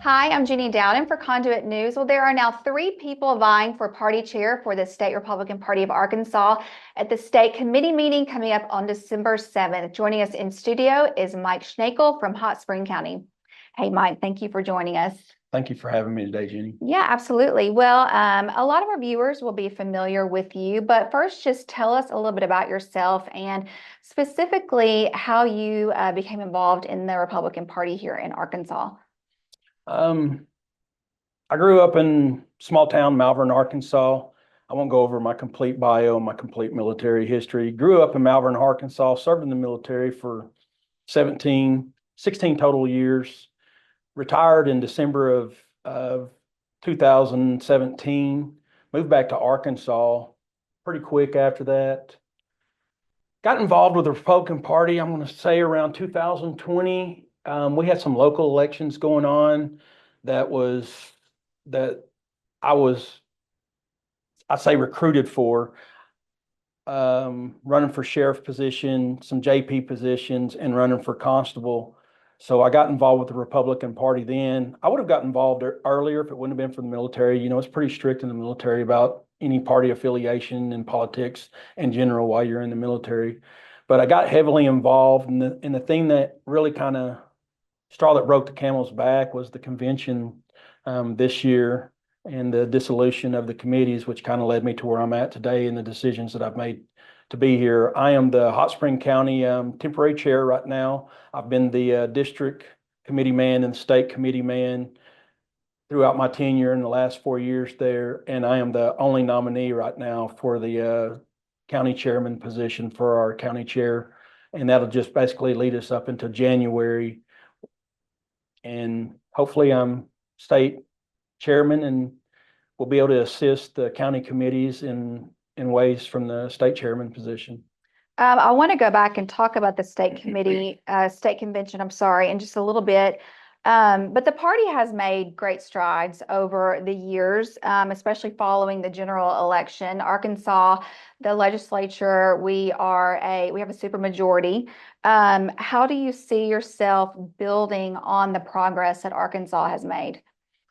Hi, I'm Jeannie Dowden for Conduit News. Well, there are now three people vying for party chair for the State Republican Party of Arkansas at the state committee meeting coming up on December 7th. Joining us in studio is Mike Shnaekel from Hot Spring County. Hey, Mike, thank you for joining us. Thank you for having me today, Jenny. Yeah, absolutely. Well, a lot of our viewers will be familiar with you, but first, just tell us a little bit about yourself and specifically how you became involved in the Republican Party here in Arkansas. Um, I grew up in small town Malvern, Arkansas. I won't go over my complete bio, my complete military history. Grew up in Malvern, Arkansas, served in the military for 16 total years. Retired in December of 2017. Moved back to Arkansas pretty quick after that. Got involved with the Republican Party, I'm going to say around 2020. We had some local elections going on that was that I was, I say, recruited for, running for sheriff position, some JP positions, and running for constable. So I got involved with the Republican Party then. I would have gotten involved earlier if it wouldn't have been for the military. You know, it's pretty strict in the military about any party affiliation and politics in general while you're in the military. But I got heavily involved, and the thing that really kind of straw that broke the camel's back was the convention this year and the dissolution of the committees, which kind of led me to where I'm at today and the decisions that I've made to be here. I am the Hot Spring County temporary chair right now. I've been the district committee man and state committee man throughout my tenure in the last 4 years there, and I am the only nominee right now for the county chairman position for our county chair, and that'll just basically lead us up into January, and hopefully I'm state chairman and will be able to assist the county committees in ways from the state chairman position. I want to go back and talk about the state committee, state convention, I'm sorry, in just a little bit. But the party has made great strides over the years, especially following the general election. Arkansas, the legislature, we have a supermajority. How do you see yourself building on the progress that Arkansas has made?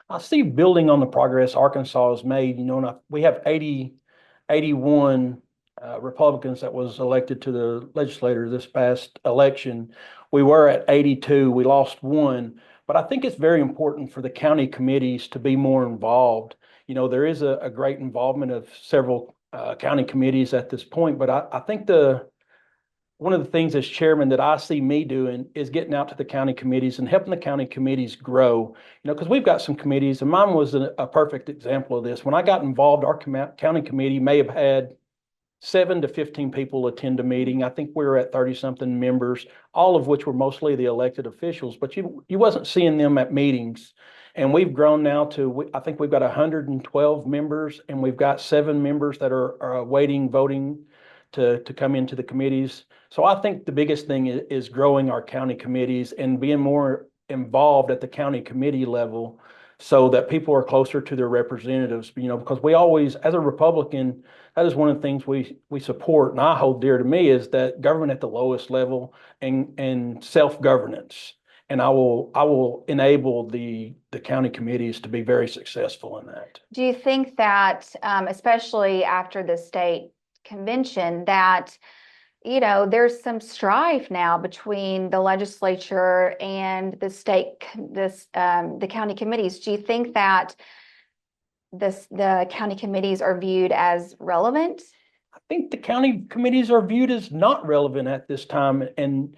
I see building on the progress Arkansas has made. You know, we have 81 Republicans that was elected to the legislature this past election. We were at 82. We lost one. But I think it's very important for the county committees to be more involved. You know, there is a great involvement of several county committees at this point. But I think one of the things as chairman that I see me doing is getting out to the county committees and helping the county committees grow. You know, because we've got some committees, and mine was a perfect example of this. When I got involved, our county committee may have had 7 to 15 people attend a meeting. I think we were at 30-something members, all of which were mostly the elected officials, but you wasn't seeing them at meetings. And we've grown now to, I think we've got 112 members, and we've got 7 members that are awaiting voting to come into the committees. So I think the biggest thing is growing our county committees and being more involved at the county committee level so that people are closer to their representatives, you know, because we always, as a Republican, that is one of the things we support and I hold dear to me is that government at the lowest level and self-governance. And I will enable the county committees to be very successful in that. Do you think that, especially after the state convention, that there's some strife now between the legislature and the county committees? Do you think that the county committees are viewed as relevant? I think the county committees are viewed as not relevant at this time. And,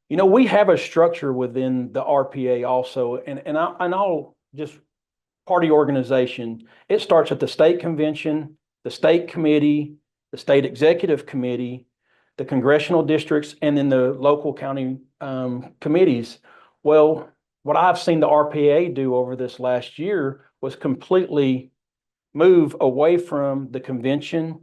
you know, we have a structure within the RPA also, and I'll just party organization. It starts at the state convention, the state committee, the state executive committee, the congressional districts, and then the local county committees. Well, what I've seen the RPA do over this last year was completely move away from the convention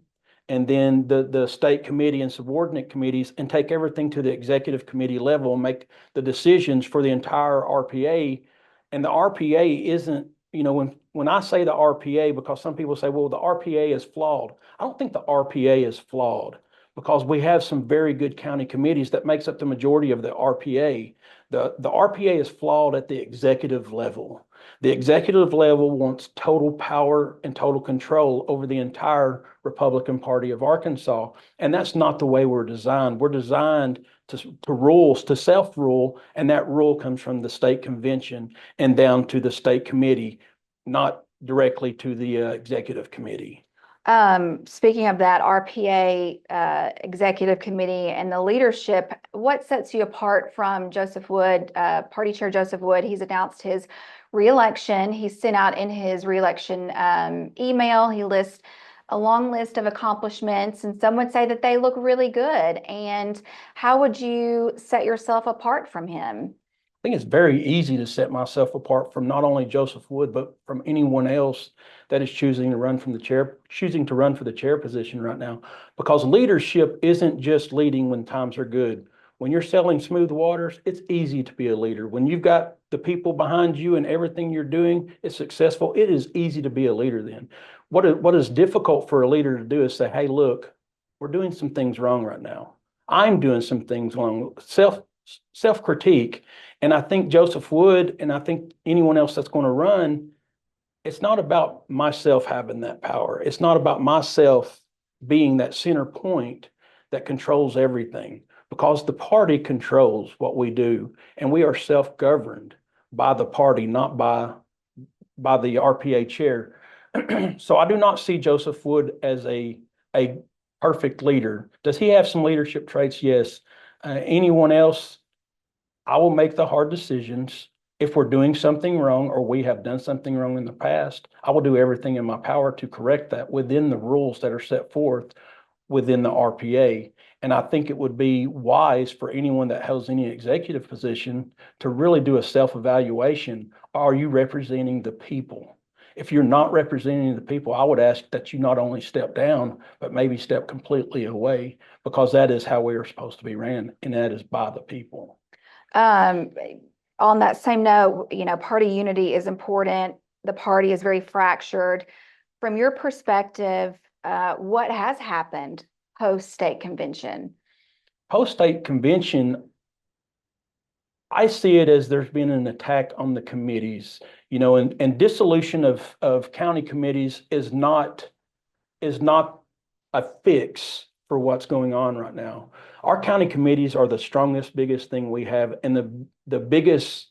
and then the state committee and subordinate committees and take everything to the executive committee level and make the decisions for the entire RPA. And the RPA isn't, you know, when I say the RPA, because some people say, well, the RPA is flawed. I don't think the RPA is flawed because we have some very good county committees that makes up the majority of the RPA. The RPA is flawed at the executive level. The executive level wants total power and total control over the entire Republican Party of Arkansas. And that's not the way we're designed. We're designed to self-rule, and that rule comes from the state convention and down to the state committee, not directly to the executive committee. Speaking of that RPA executive committee and the leadership, what sets you apart from Joseph Wood, Party Chair Joseph Wood? He's announced his reelection. He sent out in his reelection email, he lists a long list of accomplishments, and some would say that they look really good. And how would you set yourself apart from him? I think it's very easy to set myself apart from not only Joseph Wood, but from anyone else that is choosing to run for the chair position right now. Because leadership isn't just leading when times are good. When you're selling smooth waters, it's easy to be a leader. When you've got the people behind you and everything you're doing is successful, it is easy to be a leader then. What is difficult for a leader to do is say, hey, look, we're doing some things wrong right now. I'm doing some things wrong. Self-critique. And I think Joseph Wood, and I think anyone else that's going to run, it's not about myself having that power. It's not about myself being that center point that controls everything, because the party controls what we do, and we are self-governed by the party, not by the RPA chair. So I do not see Joseph Wood as a perfect leader. Does he have some leadership traits? Yes. Anyone else? I will make the hard decisions. If we're doing something wrong or we have done something wrong in the past, I will do everything in my power to correct that within the rules that are set forth within the RPA. And I think it would be wise for anyone that holds any executive position to really do a self-evaluation. Are you representing the people? If you're not representing the people, I would ask that you not only step down, but maybe step completely away, because that is how we are supposed to be ran, and that is by the people. Um, on that same note, party unity is important. The party is very fractured. From your perspective, what has happened post-state convention? Post-state convention, I see it as there's been an attack on the committees, and dissolution of county committees is not a fix for what's going on right now. Our county committees are the strongest, biggest thing we have, and the biggest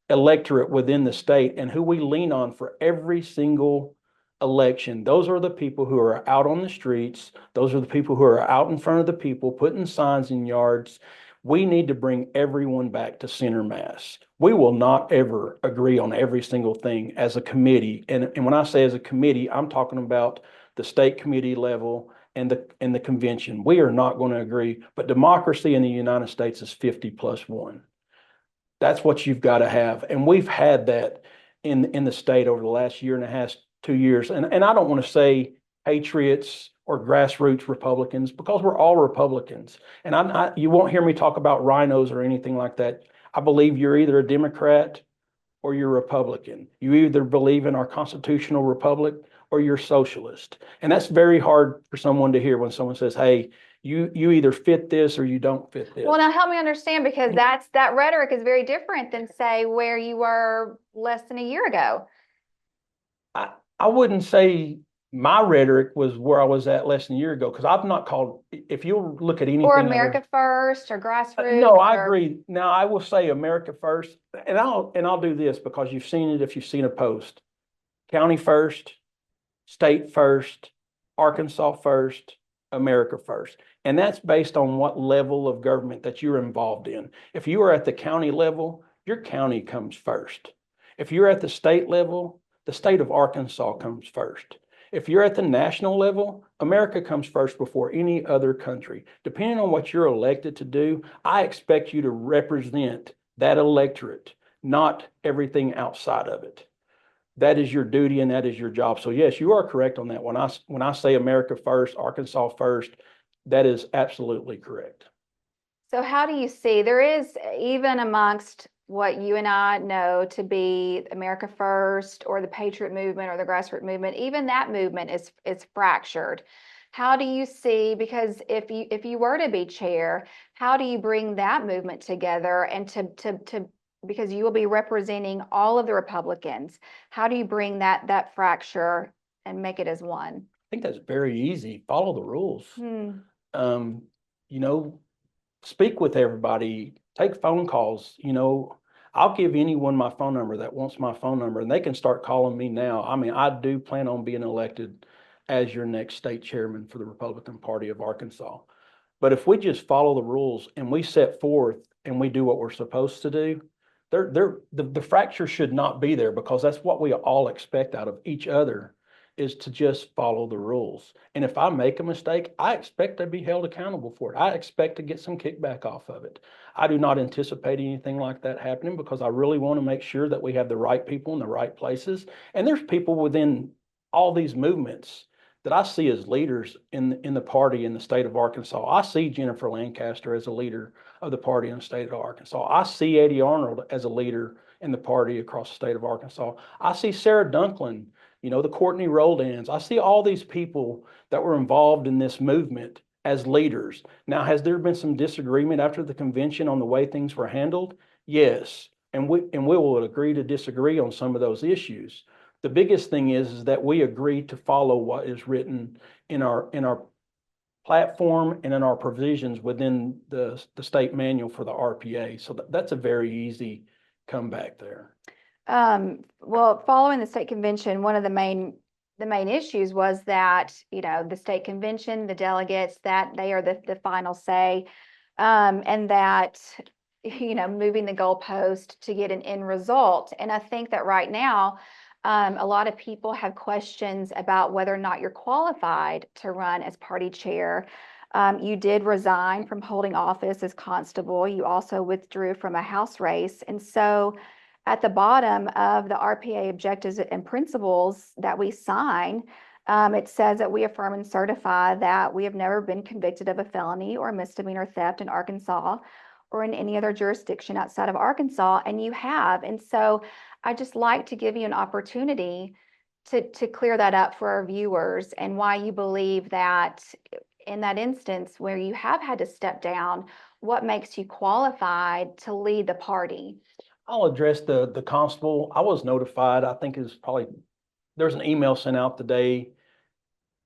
electorate within the state, and who we lean on for every single election. Those are the people who are out on the streets. Those are the people who are out in front of the people, putting signs in yards. We need to bring everyone back to center mass. We will not ever agree on every single thing as a committee. And when I say as a committee, I'm talking about the state committee level and the convention. We are not going to agree, but democracy in the United States is 50+1. That's what you've got to have. And we've had that in the state over the last year and a half, 2 years. And I don't want to say patriots or grassroots Republicans, because we're all Republicans. And you won't hear me talk about rhinos or anything like that. I believe you're either a Democrat or you're Republican. You either believe in our constitutional republic or you're socialist. And that's very hard for someone to hear when someone says, hey, you either fit this or you don't fit this. Well, now help me understand, because that rhetoric is very different than, say, where you were less than a year ago. I wouldn't say my rhetoric was where I was at less than a year ago, because I've not called, if you look at anything. Or America First or grassroots. No, I agree. Now, I will say America First, and I'll do this because you've seen it if you've seen a post. County first, state first, Arkansas first, America first. And that's based on what level of government that you're involved in. If you are at the county level, your county comes first. If you're at the state level, the state of Arkansas comes first. If you're at the national level, America comes first before any other country. Depending on what you're elected to do, I expect you to represent that electorate, not everything outside of it. That is your duty and that is your job. So yes, you are correct on that. When I say America first, Arkansas first, that is absolutely correct. So how do you see, there is, even amongst what you and I know to be America First or the Patriot Movement or the grassroots movement, even that movement is fractured. How do you see, because if you were to be chair, how do you bring that movement together and to because you will be representing all of the Republicans. How do you bring that fracture and make it as one? I think that's very easy. Follow the rules. Um, you know, speak with everybody, take phone calls. I'll give anyone my phone number that wants my phone number, and they can start calling me now. I mean, I do plan on being elected as your next state chairman for the Republican Party of Arkansas. But if we just follow the rules and we set forth and we do what we're supposed to do, the fracture should not be there, because that's what we all expect out of each other, is to just follow the rules. And if I make a mistake, I expect to be held accountable for it. I expect to get some kickback off of it. I do not anticipate anything like that happening, because I really want to make sure that we have the right people in the right places. And there's people within all these movements that I see as leaders in the party in the state of Arkansas. I see Jennifer Lancaster as a leader of the party in the state of Arkansas. I see Eddie Arnold as a leader in the party across the state of Arkansas. I see Sarah Dunklin, the Courtney Roldans. I see all these people that were involved in this movement as leaders. Now, has there been some disagreement after the convention on the way things were handled? Yes. And we will agree to disagree on some of those issues. The biggest thing is that we agree to follow what is written in our platform and in our provisions within the state manual for the RPA. So that's a very easy comeback there. Well, following the state convention, one of the main issues was that, the state convention, the delegates, that they are the final say, and that, moving the goalpost to get an end result. And I think that right now, a lot of people have questions about whether or not you're qualified to run as party chair. You did resign from holding office as constable. You also withdrew from a House race. And so at the bottom of the RPA objectives and principles that we sign, it says that we affirm and certify that we have never been convicted of a felony or misdemeanor theft in Arkansas or in any other jurisdiction outside of Arkansas, and you have. And so I just like to give you an opportunity to clear that up for our viewers, and why you believe that in that instance where you have had to step down, what makes you qualified to lead the party? I'll address the constable. I was notified. I think there's an email sent out today.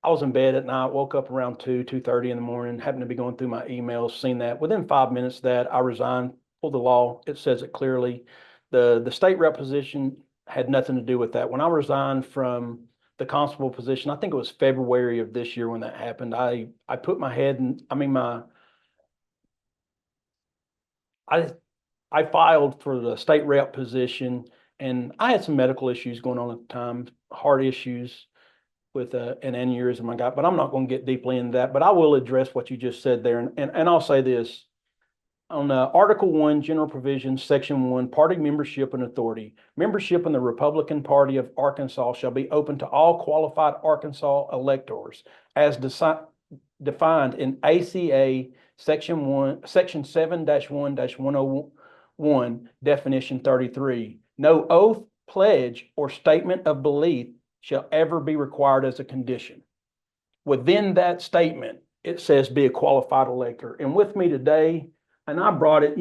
I was in bed at night, woke up around 2:30 in the morning, happened to be going through my emails, seen that. Within 5 minutes that I resigned for the law, it says it clearly. The state rep position had nothing to do with that. When I resigned from the constable position, I think it was February of this year when that happened. I put my head in, I filed for the state rep position, and I had some medical issues going on at the time, heart issues with an aneurysm I got, but I'm not going to get deeply into that. But I will address what you just said there, and I'll say this. On Article 1, General Provisions, Section 1, Party Membership and Authority. Membership in the Republican Party of Arkansas shall be open to all qualified Arkansas electors as defined in ACA Section 7-1-101, Definition 33. No oath, pledge, or statement of belief shall ever be required as a condition. Within that statement, it says be a qualified elector. And with me today, and I brought it,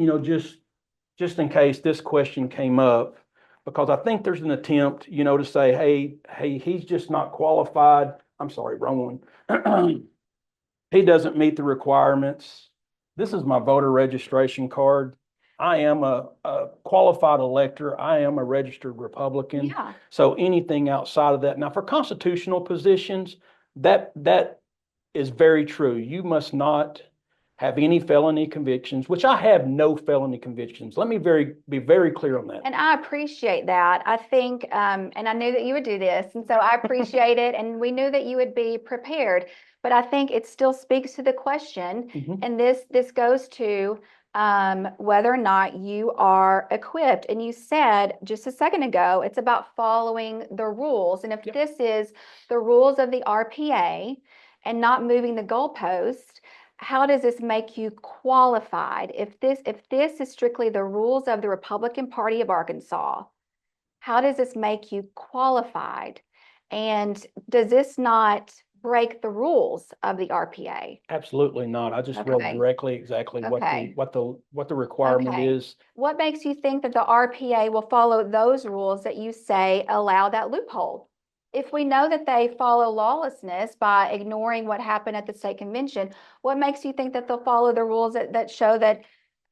just in case this question came up, because I think there's an attempt, to say, hey, he's just not qualified. I'm sorry, wrong one. He doesn't meet the requirements. This is my voter registration card. I am a qualified elector. I am a registered Republican. Yeah. So anything outside of that. Now, for constitutional positions, that is very true. You must not have any felony convictions, which I have no felony convictions. Let me be very clear on that. And I appreciate that. I think, and I knew that you would do this, and so I appreciate it. And we knew that you would be prepared. But I think it still speaks to the question, and this goes to whether or not you are equipped. And you said just a second ago, it's about following the rules. And if this is the rules of the RPA and not moving the goalpost, how does this make you qualified? If this is strictly the rules of the Republican Party of Arkansas, how does this make you qualified? And does this not break the rules of the RPA? Absolutely not. I just read Okay. directly exactly Okay. what the requirement Okay. is. What makes you think that the RPA will follow those rules that you say allow that loophole? If we know that they follow lawlessness by ignoring what happened at the state convention, what makes you think that they'll follow the rules that show that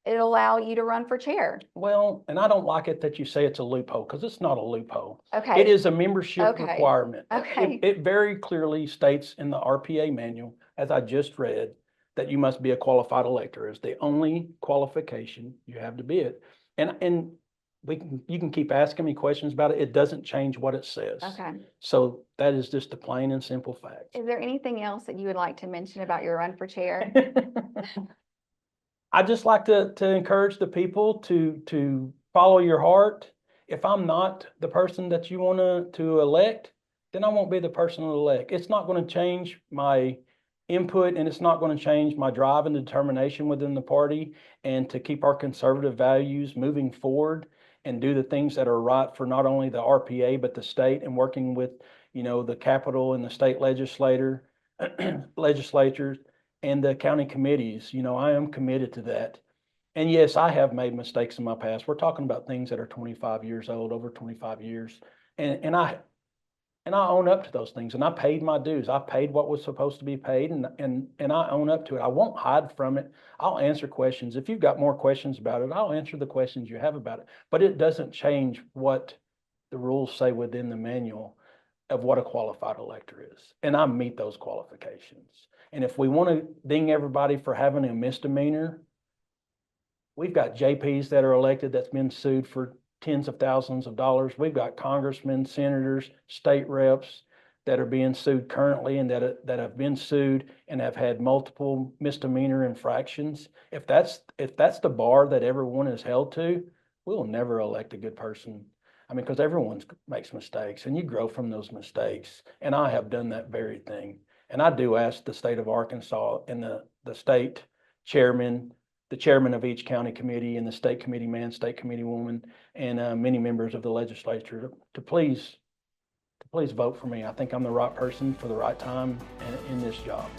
it'll allow you to run for chair? Well, and I don't like it that you say it's a loophole, because it's not a loophole. Okay. It is a membership Okay. requirement. Okay. It very clearly states in the RPA manual, as I just read, that you must be a qualified elector. It's the only qualification you have to be it. And you can keep asking me questions about it. It doesn't change what it says. Okay. So that is just a plain and simple fact. Is there anything else that you would like to mention about your run for chair? I just like to encourage the people to follow your heart. If I'm not the person that you want to elect, then I won't be the person to elect. It's not going to change my input, and it's not going to change my drive and determination within the party, and to keep our conservative values moving forward and do the things that are right for not only the RPA but the state, and working with, the Capitol and the state legislatures and the county committees. I am committed to that. And yes, I have made mistakes in my past. We're talking about things that are 25 years old, over 25 years. And I own up to those things, and I paid my dues. I paid what was supposed to be paid, and I own up to it. I won't hide from it. I'll answer questions. If you've got more questions about it, I'll answer the questions you have about it. But it doesn't change what the rules say within the manual of what a qualified elector is. And I meet those qualifications. And if we want to ding everybody for having a misdemeanor, we've got JPs that are elected that's been sued for tens of thousands of dollars. We've got congressmen, senators, state reps that are being sued currently, and that have been sued and have had multiple misdemeanor infractions. If that's the bar that everyone is held to, we will never elect a good person. I mean, because everyone makes mistakes, and you grow from those mistakes. And I have done that very thing. And I do ask the state of Arkansas and the state chairman, the chairman of each county committee, and the state committee man, state committee woman, and many members of the legislature to please vote for me. I think I'm the right person for the right time and in this job.